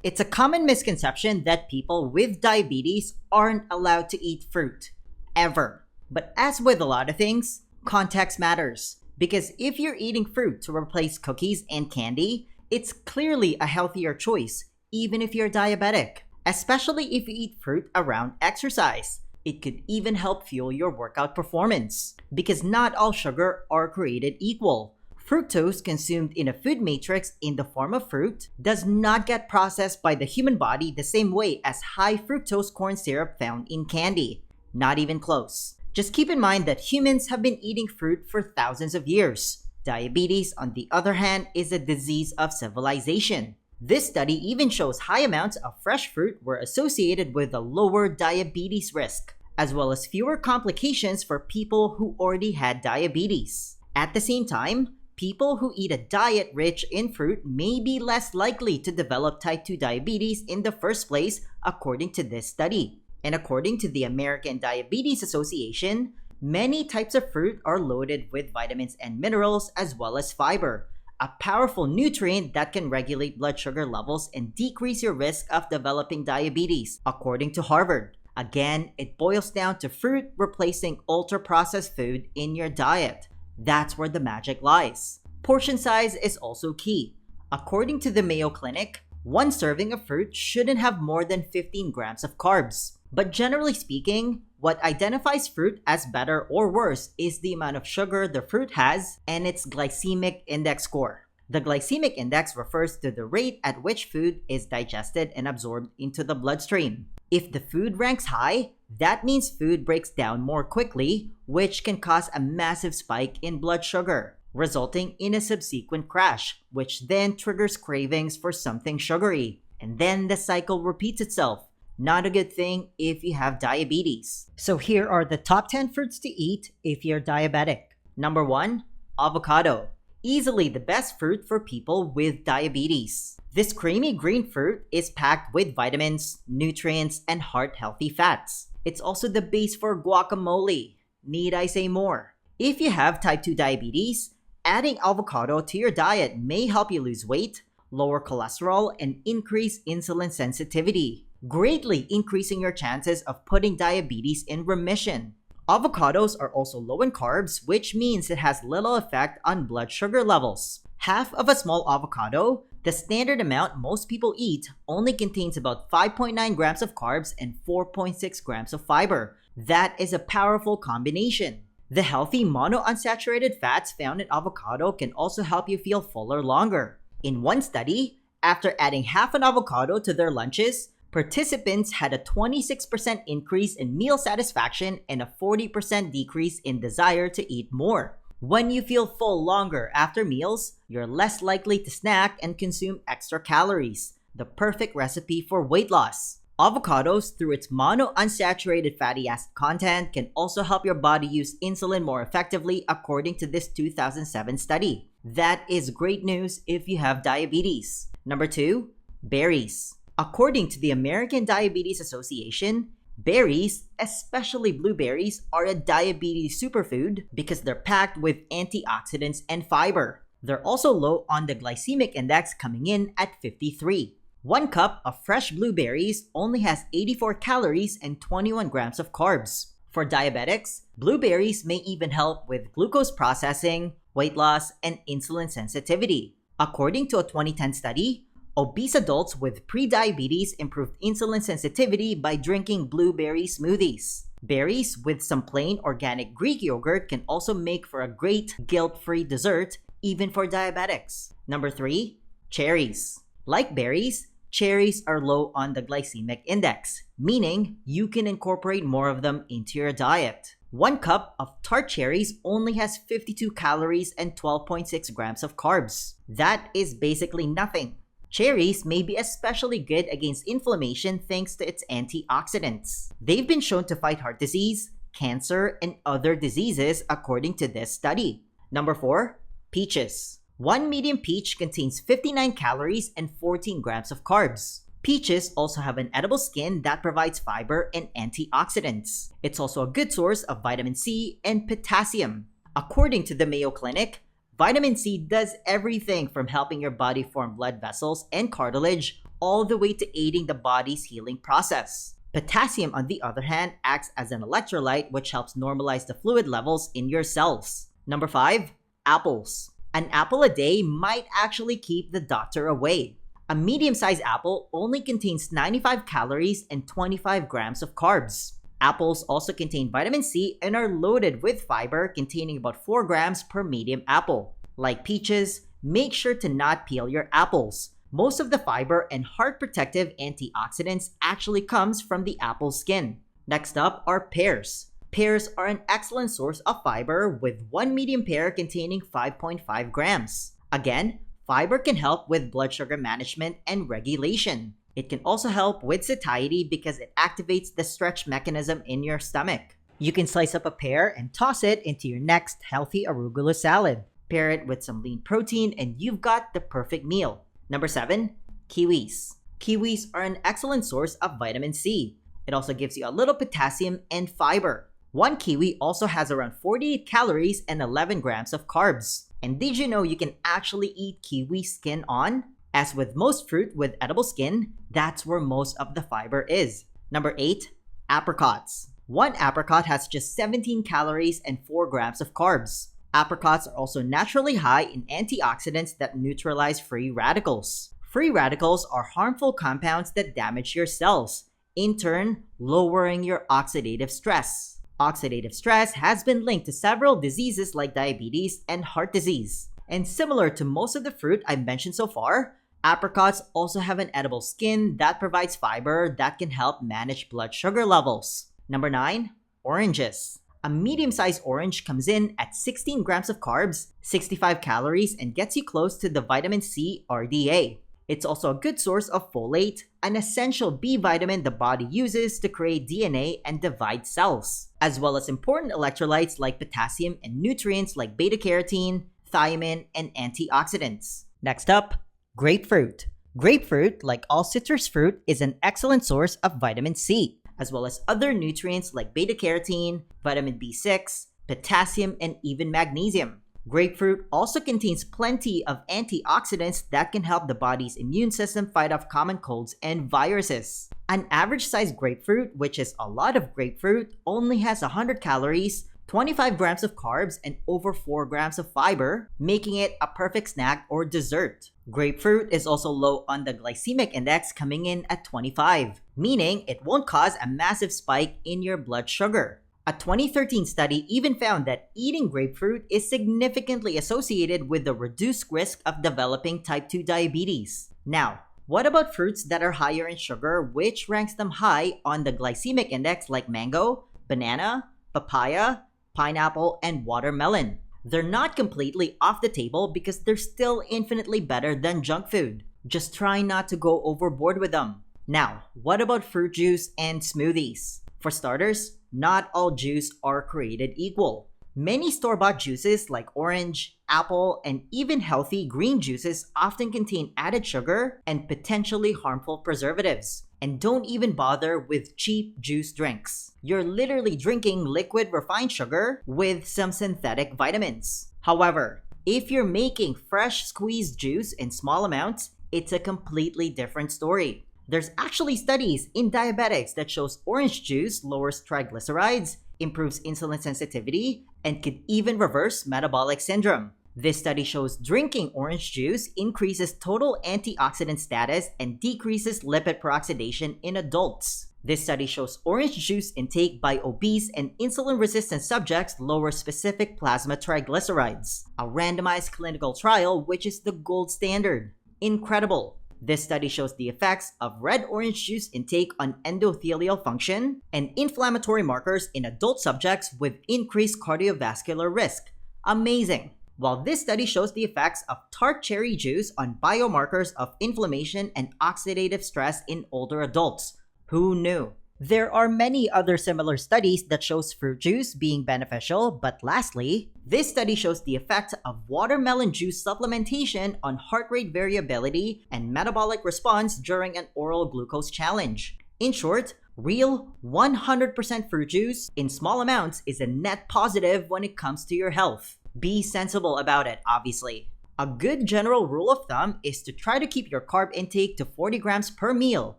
It's a common misconception that people with diabetes aren't allowed to eat fruit. Ever. But as with a lot of things, context matters. Because if you're eating fruit to replace cookies and candy, it's clearly a healthier choice, even if you're diabetic. Especially if you eat fruit around exercise. It could even help fuel your workout performance. Because not all sugar are created equal. Fructose consumed in a food matrix in the form of fruit does not get processed by the human body the same way as high fructose corn syrup found in candy. Not even close. Just keep in mind that humans have been eating fruit for thousands of years. Diabetes, on the other hand, is a disease of civilization. This study even shows high amounts of fresh fruit were associated with a lower diabetes risk, as well as fewer complications for people who already had diabetes. At the same time, people who eat a diet rich in fruit may be less likely to develop type 2 diabetes in the first place, according to this study. And according to the American Diabetes Association, many types of fruit are loaded with vitamins and minerals as well as fiber, a powerful nutrient that can regulate blood sugar levels and decrease your risk of developing diabetes, according to Harvard. Again, it boils down to fruit replacing ultra-processed food in your diet. That's where the magic lies. Portion size is also key. According to the Mayo Clinic, one serving of fruit shouldn't have more than 15 grams of carbs. But generally speaking, what identifies fruit as better or worse is the amount of sugar the fruit has and its glycemic index score. The glycemic index refers to the rate at which food is digested and absorbed into the bloodstream. If the food ranks high, that means food breaks down more quickly, which can cause a massive spike in blood sugar, resulting in a subsequent crash, which then triggers cravings for something sugary. And then the cycle repeats itself. Not a good thing if you have diabetes. So here are the top 10 fruits to eat if you're diabetic. Number 1, avocado. Easily the best fruit for people with diabetes. This creamy green fruit is packed with vitamins, nutrients, and heart-healthy fats. It's also the base for guacamole. Need I say more? If you have type 2 diabetes, adding avocado to your diet may help you lose weight, lower cholesterol, and increase insulin sensitivity, greatly increasing your chances of putting diabetes in remission. Avocados are also low in carbs, which means it has little effect on blood sugar levels. Half of a small avocado, the standard amount most people eat, only contains about 5.9 grams of carbs and 4.6 grams of fiber. That is a powerful combination. The healthy monounsaturated fats found in avocado can also help you feel fuller longer. In one study, after adding half an avocado to their lunches, participants had a 26% increase in meal satisfaction and a 40% decrease in desire to eat more. When you feel full longer after meals, you're less likely to snack and consume extra calories, the perfect recipe for weight loss. Avocados, through its monounsaturated fatty acid content, can also help your body use insulin more effectively, according to this 2007 study. That is great news if you have diabetes. Number 2, berries. According to the American Diabetes Association, berries, especially blueberries, are a diabetes superfood because they're packed with antioxidants and fiber. They're also low on the glycemic index, coming in at 53. 1 cup of fresh blueberries only has 84 calories and 21 grams of carbs. For diabetics, blueberries may even help with glucose processing, weight loss, and insulin sensitivity. According to a 2010 study, obese adults with prediabetes improved insulin sensitivity by drinking blueberry smoothies. Berries with some plain organic Greek yogurt can also make for a great guilt-free dessert, even for diabetics. Number 3, cherries. Like berries, cherries are low on the glycemic index, meaning you can incorporate more of them into your diet. 1 cup of tart cherries only has 52 calories and 12.6 grams of carbs. That is basically nothing. Cherries may be especially good against inflammation thanks to its antioxidants. They've been shown to fight heart disease, cancer, and other diseases, according to this study. Number 4, peaches. 1 medium peach contains 59 calories and 14 grams of carbs. Peaches also have an edible skin that provides fiber and antioxidants. It's also a good source of vitamin C and potassium. According to the Mayo Clinic, vitamin C does everything from helping your body form blood vessels and cartilage all the way to aiding the body's healing process. Potassium, on the other hand, acts as an electrolyte which helps normalize the fluid levels in your cells. Number 5. Apples. An apple a day might actually keep the doctor away. A medium-sized apple only contains 95 calories and 25 grams of carbs. Apples also contain vitamin C and are loaded with fiber containing about 4 grams per medium apple. Like peaches, make sure to not peel your apples. Most of the fiber and heart-protective antioxidants actually comes from the apple skin. Next up are pears. Pears are an excellent source of fiber, with one medium pear containing 5.5 grams. Again, fiber can help with blood sugar management and regulation. It can also help with satiety because it activates the stretch mechanism in your stomach. You can slice up a pear and toss it into your next healthy arugula salad. Pair it with some lean protein and you've got the perfect meal. Number 7. Kiwis. Kiwis are an excellent source of vitamin C. It also gives you a little potassium and fiber. One kiwi also has around 48 calories and 11 grams of carbs. And did you know you can actually eat kiwi skin on? As with most fruit with edible skin, that's where most of the fiber is. Number 8. Apricots. One apricot has just 17 calories and 4 grams of carbs. Apricots are also naturally high in antioxidants that neutralize free radicals. Free radicals are harmful compounds that damage your cells, in turn, lowering your oxidative stress. Oxidative stress has been linked to several diseases like diabetes and heart disease. And similar to most of the fruit I've mentioned so far, apricots also have an edible skin that provides fiber that can help manage blood sugar levels. Number 9. Oranges. A medium-sized orange comes in at 16 grams of carbs, 65 calories, and gets you close to the vitamin C RDA. It's also a good source of folate, an essential B vitamin the body uses to create DNA and divide cells, as well as important electrolytes like potassium and nutrients like beta-carotene, thiamine, and antioxidants. Next up, grapefruit. Grapefruit, like all citrus fruit, is an excellent source of vitamin C, as well as other nutrients like beta-carotene, vitamin B6, potassium, and even magnesium. Grapefruit also contains plenty of antioxidants that can help the body's immune system fight off common colds and viruses. An average-sized grapefruit, which is a lot of grapefruit, only has 100 calories, 25 grams of carbs, and over 4 grams of fiber, making it a perfect snack or dessert. Grapefruit is also low on the glycemic index, coming in at 25, meaning it won't cause a massive spike in your blood sugar. A 2013 study even found that eating grapefruit is significantly associated with the reduced risk of developing type 2 diabetes. Now, what about fruits that are higher in sugar, which ranks them high on the glycemic index like mango, banana, papaya, pineapple, and watermelon? They're not completely off the table because they're still infinitely better than junk food. Just try not to go overboard with them. Now, what about fruit juice and smoothies? For starters, not all juice are created equal. Many store-bought juices like orange, apple, and even healthy green juices often contain added sugar and potentially harmful preservatives. And don't even bother with cheap juice drinks. You're literally drinking liquid refined sugar with some synthetic vitamins. However, if you're making fresh squeezed juice in small amounts, it's a completely different story. There's actually studies in diabetics that shows orange juice lowers triglycerides, improves insulin sensitivity, and could even reverse metabolic syndrome. This study shows drinking orange juice increases total antioxidant status and decreases lipid peroxidation in adults. This study shows orange juice intake by obese and insulin-resistant subjects lowers specific plasma triglycerides, a randomized clinical trial which is the gold standard. Incredible! This study shows the effects of red orange juice intake on endothelial function and inflammatory markers in adult subjects with increased cardiovascular risk. Amazing! While this study shows the effects of tart cherry juice on biomarkers of inflammation and oxidative stress in older adults. Who knew? There are many other similar studies that shows fruit juice being beneficial, but lastly, this study shows the effect of watermelon juice supplementation on heart rate variability and metabolic response during an oral glucose challenge. In short, real 100% fruit juice in small amounts is a net positive when it comes to your health. Be sensible about it, obviously. A good general rule of thumb is to try to keep your carb intake to 40 grams per meal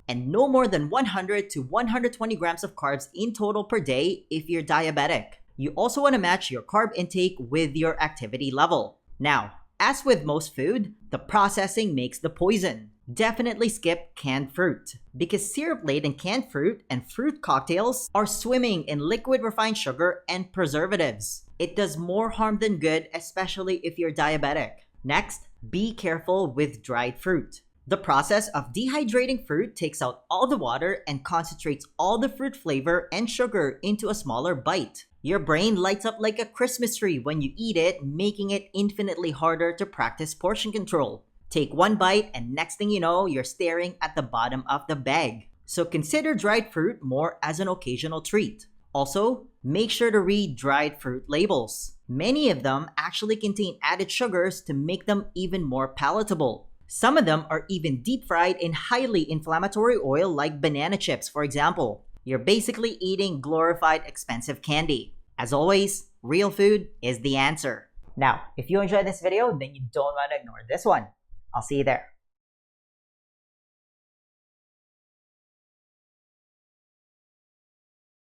and no more than 100 to 120 grams of carbs in total per day if you're diabetic. You also want to match your carb intake with your activity level. Now, as with most food, the processing makes the poison. Definitely skip canned fruit, because syrup-laden canned fruit and fruit cocktails are swimming in liquid refined sugar and preservatives. It does more harm than good, especially if you're diabetic. Next, be careful with dried fruit. The process of dehydrating fruit takes out all the water and concentrates all the fruit flavor and sugar into a smaller bite. Your brain lights up like a Christmas tree when you eat it, making it infinitely harder to practice portion control. Take one bite and next thing you know, you're staring at the bottom of the bag. So consider dried fruit more as an occasional treat. Also, make sure to read dried fruit labels. Many of them actually contain added sugars to make them even more palatable. Some of them are even deep fried in highly inflammatory oil like banana chips, for example. You're basically eating glorified expensive candy. As always, real food is the answer. Now, if you enjoyed this video, then you don't want to ignore this one. I'll see you there.